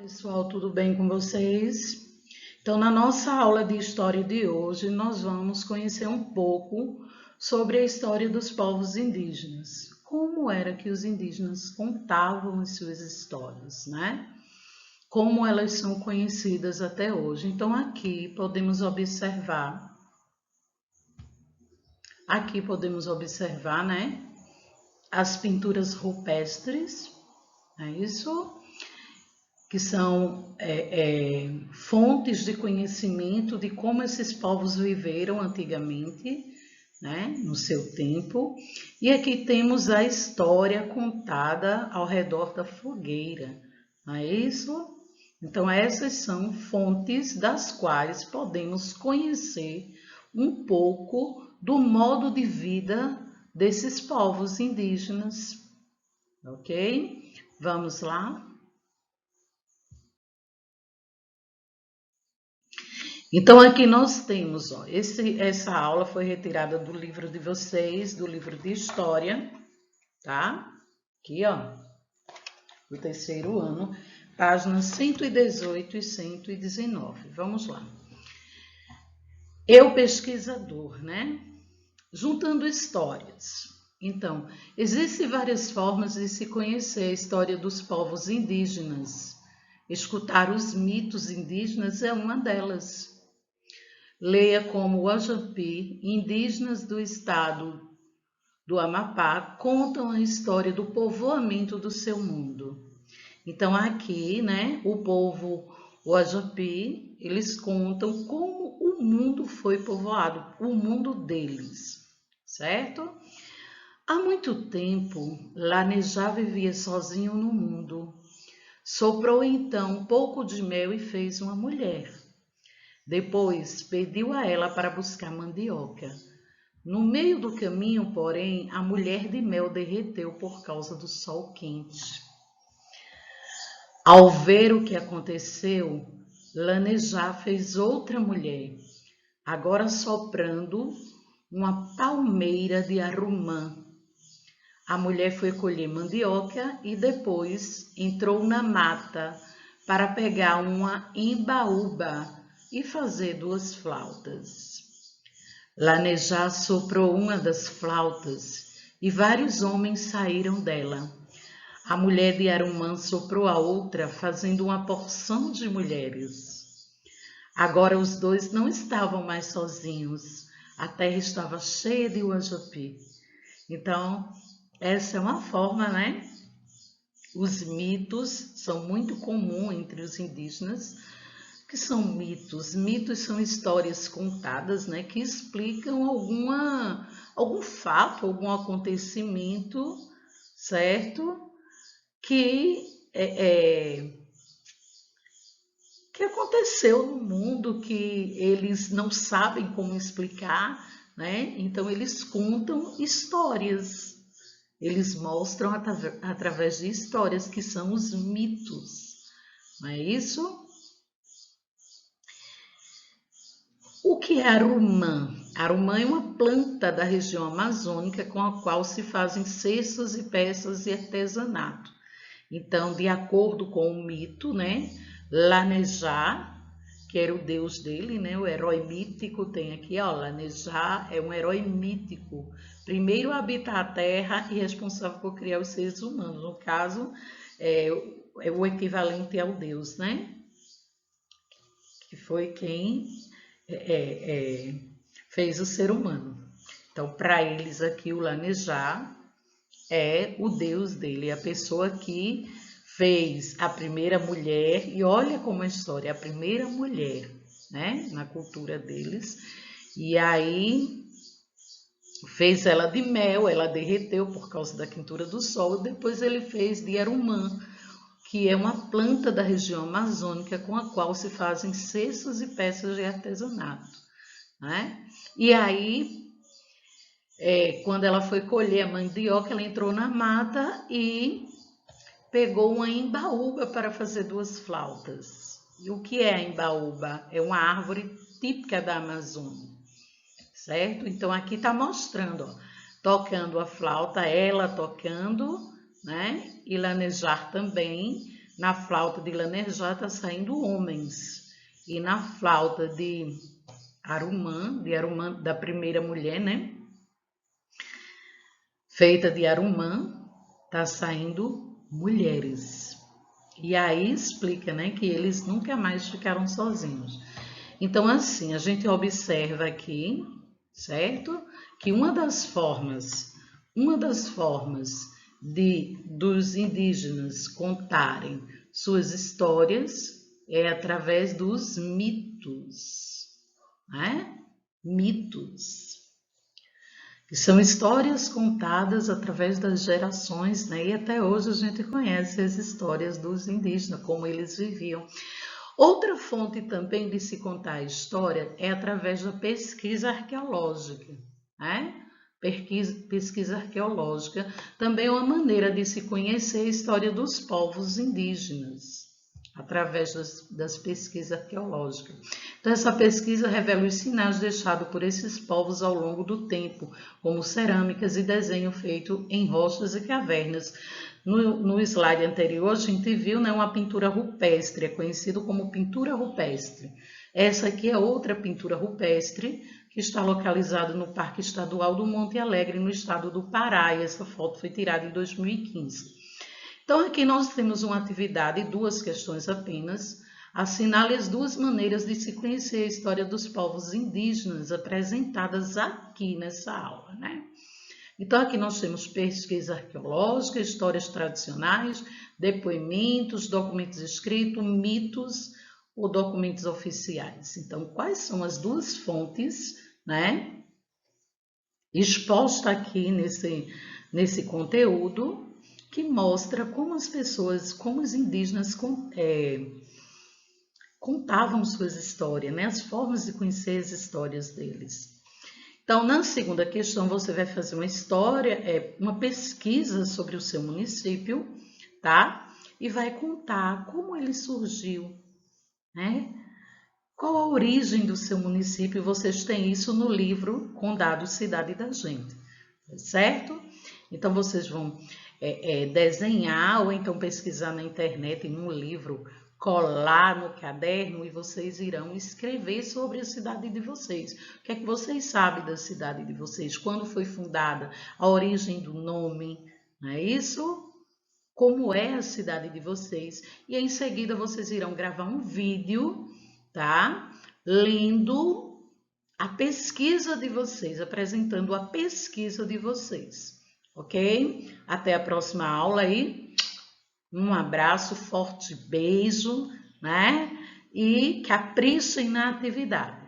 Pessoal, tudo bem com vocês? Então, na nossa aula de história de hoje, nós vamos conhecer um pouco sobre a história dos povos indígenas. Como era que os indígenas contavam as suas histórias, né? Como elas são conhecidas até hoje. Então, aqui podemos observar, né? As pinturas rupestres, é isso? Que são fontes de conhecimento de como esses povos viveram antigamente, né, no seu tempo. E aqui temos a história contada ao redor da fogueira, não é isso? Então, essas são fontes das quais podemos conhecer um pouco do modo de vida desses povos indígenas, ok? Vamos lá? Então, aqui nós temos, ó, essa aula foi retirada do livro de vocês, do livro de História, tá? Aqui, ó, o terceiro ano, páginas 118 e 119. Vamos lá. Eu, pesquisador, né? Juntando histórias. Então, existem várias formas de se conhecer a história dos povos indígenas. Escutar os mitos indígenas é uma delas. Leia como Wajapi, indígenas do estado do Amapá, contam a história do povoamento do seu mundo. Então aqui, né, o povo Wajapi, eles contam como o mundo foi povoado, o mundo deles, certo? Há muito tempo, Lanejá vivia sozinho no mundo. Soprou então um pouco de mel e fez uma mulher. Depois pediu a ela para buscar mandioca. No meio do caminho, porém, a mulher de mel derreteu por causa do sol quente. Ao ver o que aconteceu, Lanejá fez outra mulher, agora soprando uma palmeira de arumã. A mulher foi colher mandioca e depois entrou na mata para pegar uma embaúba e fazer 2 flautas. Lanejá soprou uma das flautas e vários homens saíram dela. A mulher de Arumã soprou a outra, fazendo uma porção de mulheres. Agora os dois não estavam mais sozinhos. A terra estava cheia de Wajapi. Então, essa é uma forma, né? Os mitos são muito comuns entre os indígenas. O que são mitos? Mitos são histórias contadas, né, que explicam algum fato, algum acontecimento, certo? Que que aconteceu no mundo, que eles não sabem como explicar, né? Então eles contam histórias. Eles mostram através de histórias, que são os mitos, não é isso? O que é arumã? Arumã é uma planta da região amazônica com a qual se fazem cestos e peças de artesanato. Então, de acordo com o mito, né, Lanejá, que era o deus dele, né, o herói mítico, tem aqui, ó, Lanejá é um herói mítico. Primeiro habita a terra e responsável por criar os seres humanos. No caso, é o equivalente ao deus, né? Que foi quem fez o ser humano. Então, para eles aqui, o Lanejá é o deus dele, a pessoa que fez a primeira mulher, e olha como a história, a primeira mulher, né, na cultura deles, e aí fez ela de mel, ela derreteu por causa da quentura do sol, e depois ele fez de arumã, que é uma planta da região amazônica com a qual se fazem cestos e peças de artesanato, né? E aí, quando ela foi colher a mandioca, ela entrou na mata e pegou uma embaúba para fazer 2 flautas. E o que é a embaúba? É uma árvore típica da Amazônia, certo? Então aqui está mostrando, ó, tocando a flauta, ela tocando, né? E Lanejar também. na flauta de Lanerjá está saindo homens. E na flauta de Arumã, da primeira mulher, né? Feita de Arumã, está saindo mulheres. E aí explica, né, que eles nunca mais ficaram sozinhos. Então, assim, a gente observa aqui, certo? Que uma das formas dos indígenas contarem suas histórias é através dos mitos, né? Mitos, que são histórias contadas através das gerações, né? E até hoje a gente conhece as histórias dos indígenas, como eles viviam. Outra fonte também de se contar a história é através da pesquisa arqueológica, né? Pesquisa arqueológica também é uma maneira de se conhecer a história dos povos indígenas, através das pesquisas arqueológicas. Então, essa pesquisa revela os sinais deixados por esses povos ao longo do tempo, como cerâmicas e desenho feito em rochas e cavernas. No slide anterior, a gente viu, né, uma pintura rupestre, é conhecido como pintura rupestre. Essa aqui é outra pintura rupestre, que está localizada no Parque Estadual do Monte Alegre, no estado do Pará, e essa foto foi tirada em 2015. Então, aqui nós temos uma atividade, duas questões apenas. Assinale as duas maneiras de se conhecer a história dos povos indígenas apresentadas aqui nessa aula, né? Então, aqui nós temos pesquisa arqueológica, histórias tradicionais, depoimentos, documentos escritos, mitos ou documentos oficiais. Então, quais são as duas fontes, né, expostas aqui nesse conteúdo, que mostra como as pessoas, como os indígenas contavam suas histórias, né, as formas de conhecer as histórias deles. Então, na segunda questão, você vai fazer uma história, uma pesquisa sobre o seu município, tá? E vai contar como ele surgiu, né? Qual a origem do seu município? Vocês têm isso no livro Condado Cidade da Gente, certo? Então, vocês vão desenhar ou então pesquisar na internet em um livro, colar no caderno e vocês irão escrever sobre a cidade de vocês. O que é que vocês sabem da cidade de vocês? Quando foi fundada? A origem do nome? Não é isso? Como é a cidade de vocês? E em seguida vocês irão gravar um vídeo, tá? Lendo a pesquisa de vocês, apresentando a pesquisa de vocês, ok? Até a próxima aula aí. Um abraço, forte beijo, né? E caprichem na atividade.